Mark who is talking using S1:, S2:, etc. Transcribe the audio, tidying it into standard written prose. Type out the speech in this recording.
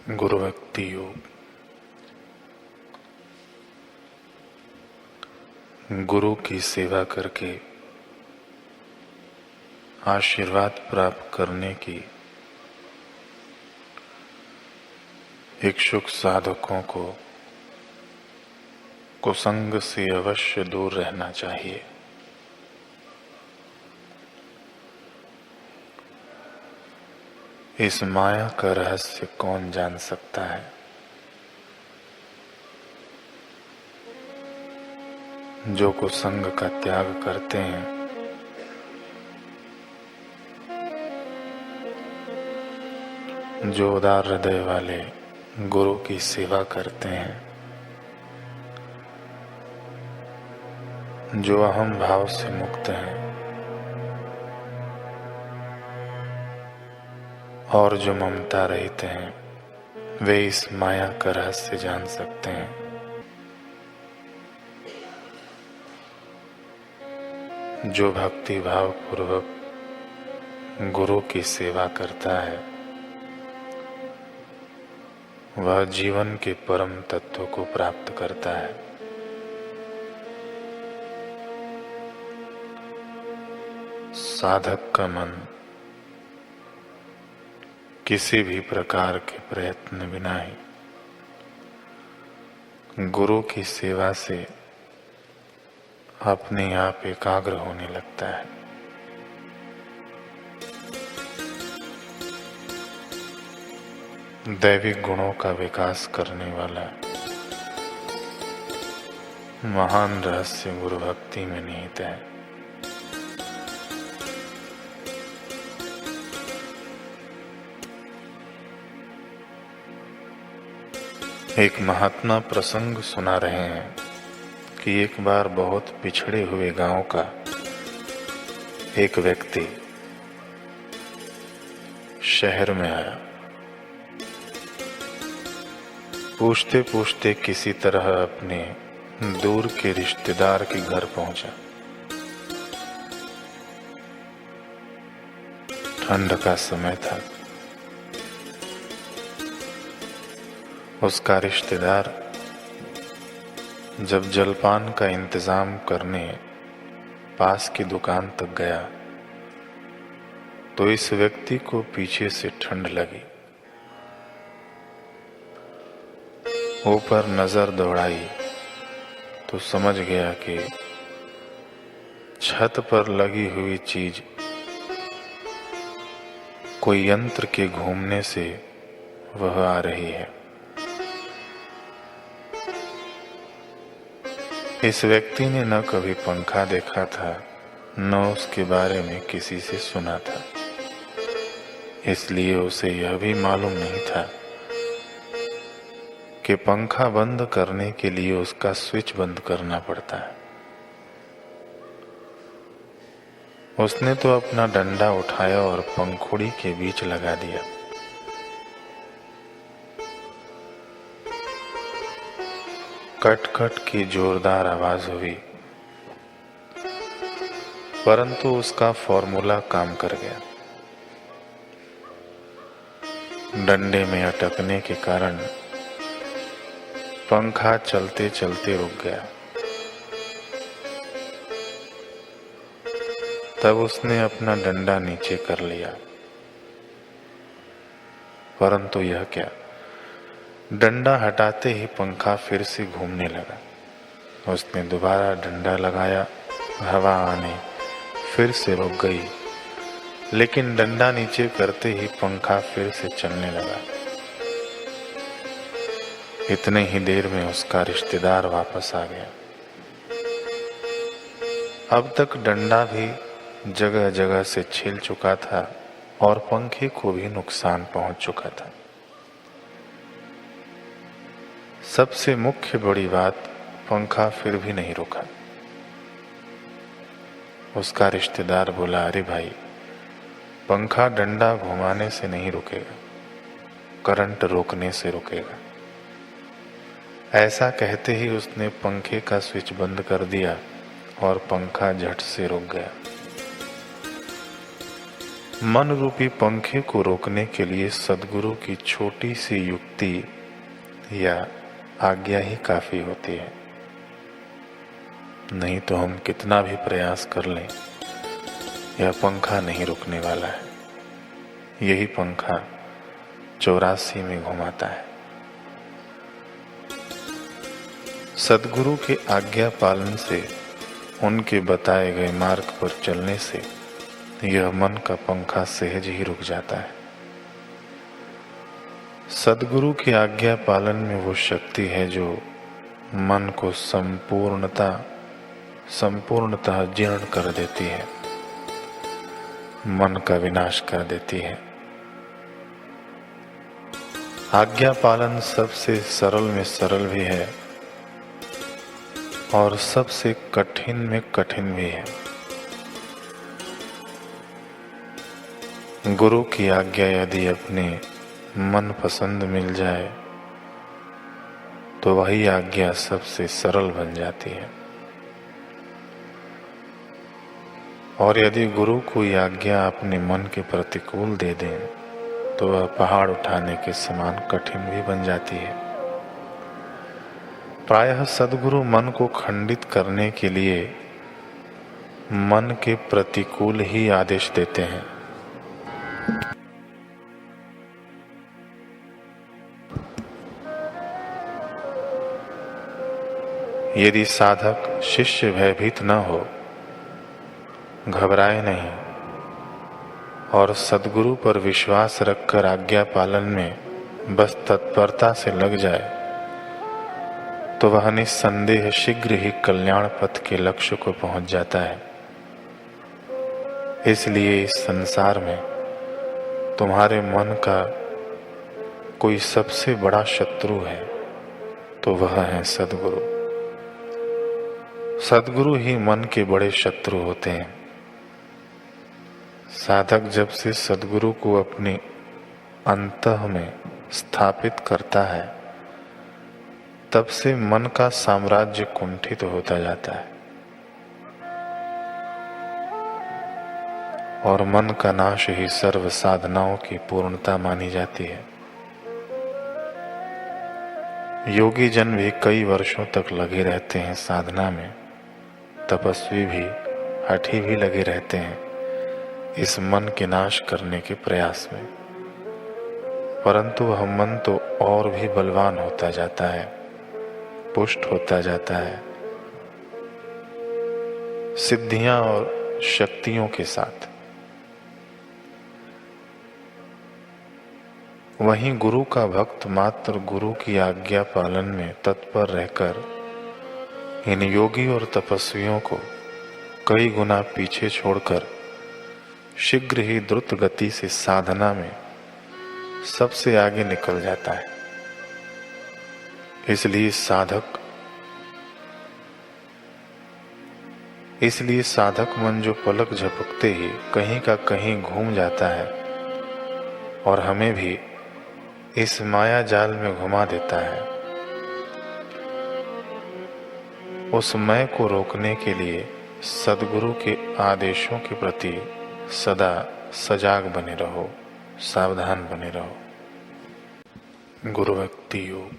S1: गुरु भक्ति योग। गुरु की सेवा करके आशीर्वाद प्राप्त करने की इच्छुक साधकों को कुसंग से अवश्य दूर रहना चाहिए। इस माया का रहस्य कौन जान सकता है? जो कुसंग का त्याग करते हैं, जो उदार हृदय वाले गुरु की सेवा करते हैं, जो अहम भाव से मुक्त हैं और जो ममता रहित हैं, वे इस माया का रहस्य जान सकते हैं। जो भक्ति भाव पूर्वक गुरु की सेवा करता है, वह जीवन के परम तत्व को प्राप्त करता है। साधक का मन किसी भी प्रकार के प्रयत्न बिना ही गुरु की सेवा से अपने आप एकाग्र होने लगता है। दैविक गुणों का विकास करने वाला महान रहस्य गुरु भक्ति में निहित है। एक महात्मा प्रसंग सुना रहे हैं कि एक बार बहुत पिछड़े हुए गांव का एक व्यक्ति शहर में आया। पूछते पूछते किसी तरह अपने दूर के रिश्तेदार के घर पहुंचा। ठंड का समय था। उसका रिश्तेदार जब जलपान का इंतजाम करने पास की दुकान तक गया तो इस व्यक्ति को पीछे से ठंड लगी। ऊपर नजर दौड़ाई तो समझ गया कि छत पर लगी हुई चीज कोई यंत्र के घूमने से वह आ रही है। इस व्यक्ति ने न कभी पंखा देखा था, न उसके बारे में किसी से सुना था, इसलिए उसे यह भी मालूम नहीं था कि पंखा बंद करने के लिए उसका स्विच बंद करना पड़ता है। उसने तो अपना डंडा उठाया और पंखुड़ी के बीच लगा दिया। कट कट की जोरदार आवाज हुई, परंतु उसका फॉर्मूला काम कर गया। डंडे में अटकने के कारण पंखा चलते चलते रुक गया। तब उसने अपना डंडा नीचे कर लिया, परंतु यह क्या, डंडा हटाते ही पंखा फिर से घूमने लगा। उसने दोबारा डंडा लगाया, हवा आने फिर से रुक गई, लेकिन डंडा नीचे करते ही पंखा फिर से चलने लगा। इतने ही देर में उसका रिश्तेदार वापस आ गया। अब तक डंडा भी जगह जगह से छिल चुका था और पंखे को भी नुकसान पहुंच चुका था। सबसे मुख्य बड़ी बात, पंखा फिर भी नहीं रुका। उसका रिश्तेदार बोला, अरे भाई, पंखा डंडा घुमाने से नहीं रुकेगा, करंट रोकने से रुकेगा। ऐसा कहते ही उसने पंखे का स्विच बंद कर दिया और पंखा झट से रुक गया। मन रूपी पंखे को रोकने के लिए सद्गुरु की छोटी सी युक्ति या आज्ञा ही काफी होती है। नहीं तो हम कितना भी प्रयास कर लें, यह पंखा नहीं रुकने वाला है। यही पंखा 84 में घुमाता है। सद्गुरु के आज्ञा पालन से, उनके बताए गए मार्ग पर चलने से यह मन का पंखा सहज ही रुक जाता है। सद्गुरु की आज्ञा पालन में वो शक्ति है जो मन को संपूर्णतः जीर्ण कर देती है, मन का विनाश कर देती है। आज्ञा पालन सबसे सरल में सरल भी है और सबसे कठिन में कठिन भी है। गुरु की आज्ञा यदि अपने मन पसंद मिल जाए तो वही आज्ञा सबसे सरल बन जाती है, और यदि गुरु कोई आज्ञा अपने मन के प्रतिकूल दे दें तो वह पहाड़ उठाने के समान कठिन भी बन जाती है। प्रायः सद्गुरु मन को खंडित करने के लिए मन के प्रतिकूल ही आदेश देते हैं। यदि साधक शिष्य भयभीत न हो, घबराए नहीं और सद्गुरु पर विश्वास रखकर आज्ञा पालन में बस तत्परता से लग जाए तो वह निस्संदेह शीघ्र ही कल्याण पथ के लक्ष्य को पहुंच जाता है। इसलिए इस संसार में तुम्हारे मन का कोई सबसे बड़ा शत्रु है तो वह है सद्गुरु। सद्गुरु ही मन के बड़े शत्रु होते हैं। साधक जब से सद्गुरु को अपने अंतः में स्थापित करता है तब से मन का साम्राज्य कुंठित होता जाता है और मन का नाश ही सर्व साधनाओं की पूर्णता मानी जाती है। योगी जन भी कई वर्षों तक लगे रहते हैं साधना में, तपस्वी भी, हठी भी लगे रहते हैं इस मन के नाश करने के प्रयास में, परंतु वह मन तो और भी बलवान होता जाता है, पुष्ट होता जाता है सिद्धियां और शक्तियों के साथ। वहीं गुरु का भक्त मात्र गुरु की आज्ञा पालन में तत्पर रहकर इन योगी और तपस्वियों को कई गुना पीछे छोड़कर शीघ्र ही द्रुत गति से साधना में सबसे आगे निकल जाता है। इसलिए साधक मन जो पलक झपकते ही कहीं का कहीं घूम जाता है और हमें भी इस माया जाल में घुमा देता है, उस मैं को रोकने के लिए सद्गुरु के आदेशों के प्रति सदा सजाग बने रहो, सावधान बने रहो। गुरु भक्ति योग।